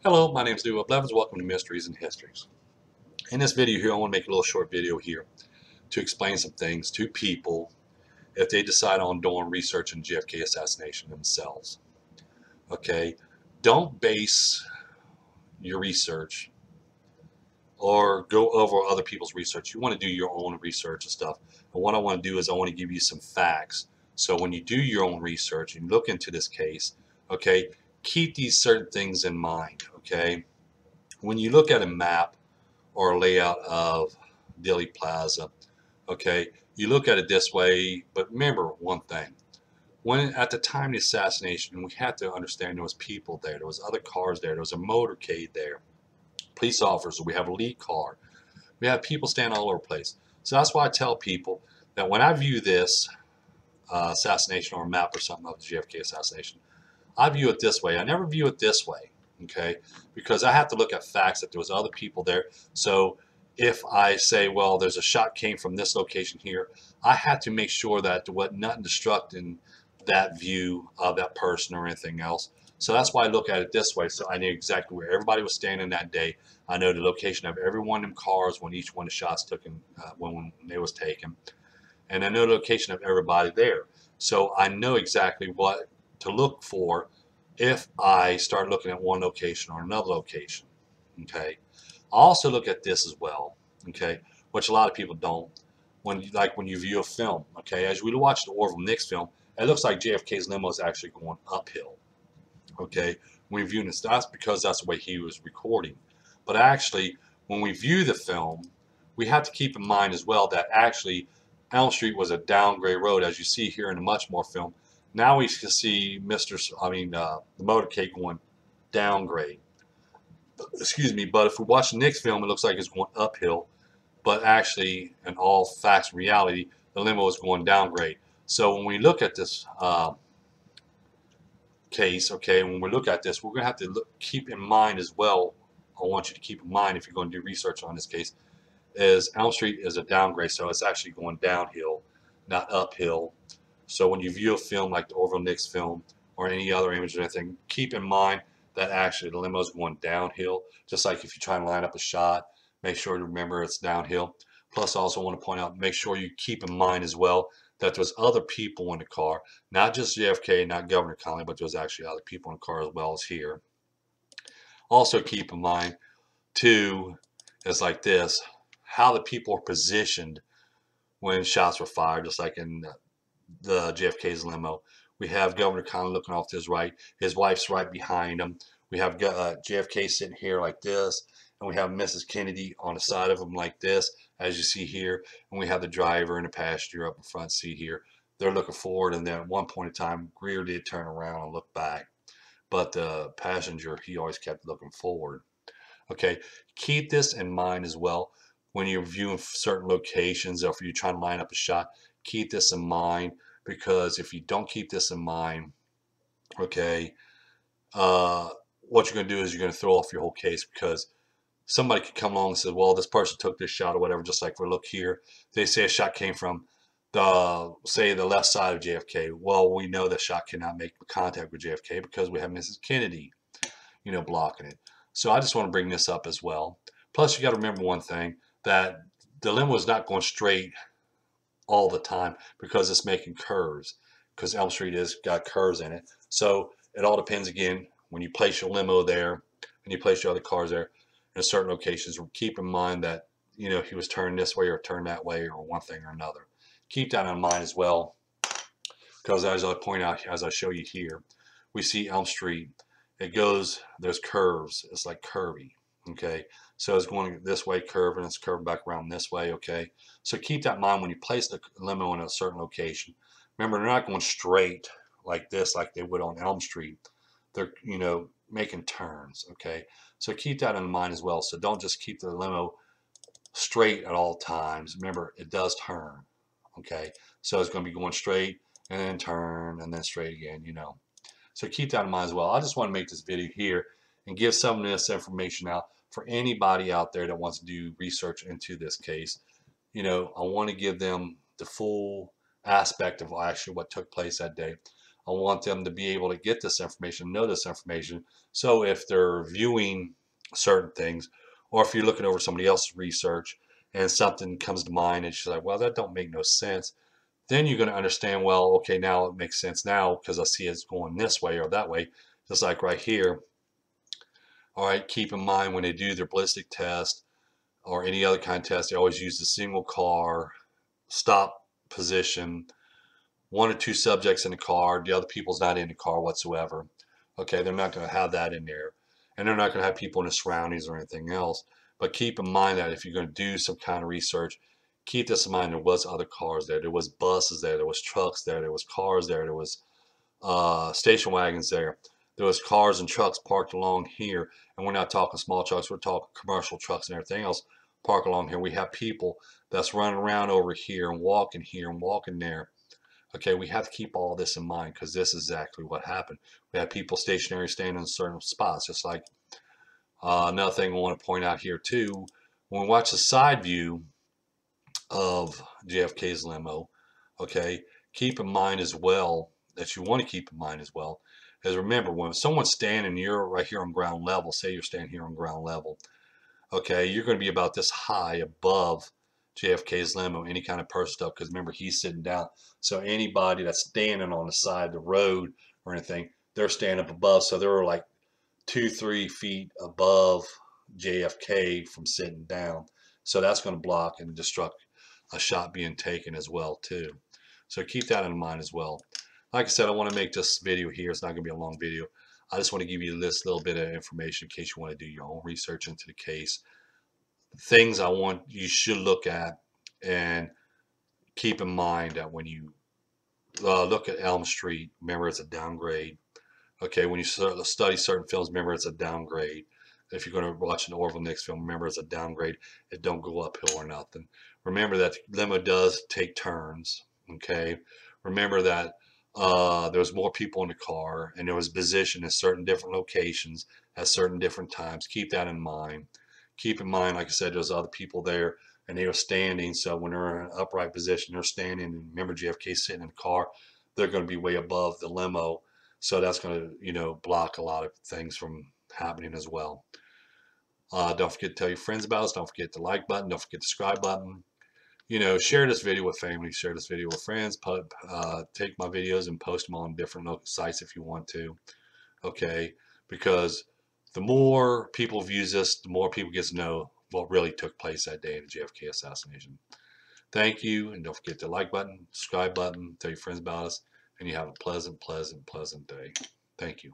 Hello, my name is Leroy Blevins. Welcome to Mysteries and Histories. In this video here, I want to make a little short video here to explain some things to people if they decide on doing research in JFK assassination themselves. Okay, don't base your research or go over other people's research. You want to do your own research and stuff. And what I want to do is I want to give you some facts. So when you do your own research and look into this case, okay, keep these certain things in mind. Okay, when you look at a map or a layout of Dealey Plaza, okay, you look at it this way, but remember one thing. When at the time of the assassination, we had to understand there was people there, there was other cars there, there was a motorcade there, police officers, we have a lead car, we have people standing all over the place. So that's why I tell people that when I view this assassination or a map or something of the JFK assassination, I view it this way. I never view it this way, okay? Because I have to look at facts that there was other people there. So if I say, well, there's a shot came from this location here, I had to make sure that there was nothing destructing that view of that person or anything else. So that's why I look at it this way. So I knew exactly where everybody was standing that day. I know the location of every one of them cars when each one of the shots took when they was taken. And I know the location of everybody there. So I know exactly what to look for if I start looking at one location or another location. Okay. I also look at this as well. Okay, which a lot of people don't. When you view a film. Okay, as we watch the Orville Nix film, it looks like JFK's limo is actually going uphill. Okay, when we view this, that's because that's the way he was recording. But actually, when we view the film, we have to keep in mind as well that actually Elm Street was a downgrade road, as you see here in the Muchmore film. Now we can see the motorcade going downgrade. Excuse me, but if we watch the next film, it looks like it's going uphill. But actually, in all facts and reality, the limo is going downgrade. So when we look at this case, okay, when we look at this, we're going to have to keep in mind as well. I want you to keep in mind if you're going to do research on this case, is Elm Street is a downgrade, so it's actually going downhill, not uphill. So when you view a film like the Orville Nix film or any other image or anything, keep in mind that actually the limo is going downhill. Just like if you try and line up a shot, make sure to remember it's downhill. Plus, I also want to point out, make sure you keep in mind as well that there's other people in the car, not just JFK, not Governor Connally, but there's actually other people in the car as well as here. Also keep in mind, too, is like this, how the people are positioned when shots were fired, just like in the JFK's limo. We have Governor Connally looking off to his right. His wife's right behind him. We have JFK sitting here like this, and we have Mrs. Kennedy on the side of him like this, as you see here. And we have the driver and the passenger up in front seat here. They're looking forward, and then at one point in time, Greer did turn around and look back. But the passenger, he always kept looking forward. Okay, keep this in mind as well when you're viewing certain locations or if you're trying to line up a shot. Keep this in mind, because if you don't keep this in mind, okay, what you're going to do is you're going to throw off your whole case, because somebody could come along and say, well, this person took this shot or whatever, just like we look here. They say a shot came from the left side of JFK. Well, we know the shot cannot make contact with JFK because we have Mrs. Kennedy, blocking it. So I just want to bring this up as well. Plus, you got to remember one thing, that the limo is not going straight all the time because it's making curves, because Elm Street has got curves in it. So it all depends, again, when you place your limo there and you place your other cars there in certain locations. Keep in mind that, he was turned this way or turned that way or one thing or another. Keep that in mind as well, because as I point out, as I show you here, we see Elm Street. There's curves. It's like curvy. Okay. So it's going this way, curve, and it's curved back around this way. Okay. So keep that in mind when you place the limo in a certain location. Remember, they're not going straight like this, like they would on Elm Street. They're, making turns. Okay. So keep that in mind as well. So don't just keep the limo straight at all times. Remember, it does turn. Okay. So it's going to be going straight and then turn and then straight again, So keep that in mind as well. I just want to make this video here and give some of this information out for anybody out there that wants to do research into this case. I want to give them the full aspect of actually what took place that day. I want them to be able to get this information, know this information. So if they're viewing certain things, or if you're looking over somebody else's research and something comes to mind and she's like, well, that don't make no sense, then you're going to understand, well, okay, now it makes sense now because I see it's going this way or that way. Just like right here. All right, keep in mind when they do their ballistic test or any other kind of test, they always use the single car, stop position, one or two subjects in the car, the other people's not in the car whatsoever. Okay, they're not going to have that in there. And they're not going to have people in the surroundings or anything else. But keep in mind that if you're going to do some kind of research, keep this in mind. There was other cars there. There was buses there. There was trucks there. There was cars there. There was station wagons there. There was cars and trucks parked along here. And we're not talking small trucks. We're talking commercial trucks and everything else parked along here. We have people that's running around over here and walking there. Okay, we have to keep all this in mind because this is exactly what happened. We had people stationary standing in certain spots. Just like another thing I want to point out here too, when we watch the side view of JFK's limo, okay, keep in mind as well that you want to keep in mind as well is remember when someone's standing, you're right here on ground level. Say you're standing here on ground level. Okay, you're going to be about this high above JFK's limo, any kind of person stuff, because remember, he's sitting down. So anybody that's standing on the side of the road or anything, they're standing up above. So they're like 2-3 feet above JFK from sitting down. So that's going to block and disrupt a shot being taken as well, too. So keep that in mind as well. Like I said, I want to make this video here. It's not going to be a long video. I just want to give you this little bit of information in case you want to do your own research into the case. Things I want you should look at and keep in mind that when you look at Elm Street, remember it's a downgrade. Okay, when you study certain films, remember it's a downgrade. If you're going to watch an Orville Nix film, remember it's a downgrade. It don't go uphill or nothing. Remember that the limo does take turns. Okay, remember that there was more people in the car and there was position in certain different locations at certain different times. Keep that in mind. Keep in mind, like I said, there's other people there and they were standing. So when they're in an upright position, they're standing. And remember, JFK sitting in the car, they're going to be way above the limo. So that's going to, block a lot of things from happening as well. Don't forget to tell your friends about us. Don't forget the like button. Don't forget the subscribe button. Share this video with family. Share this video with friends. Take my videos and post them on different sites if you want to. Okay, because the more people views this, the more people get to know what really took place that day in the JFK assassination. Thank you, and don't forget the like button, subscribe button, tell your friends about us, and you have a pleasant, pleasant, pleasant day. Thank you.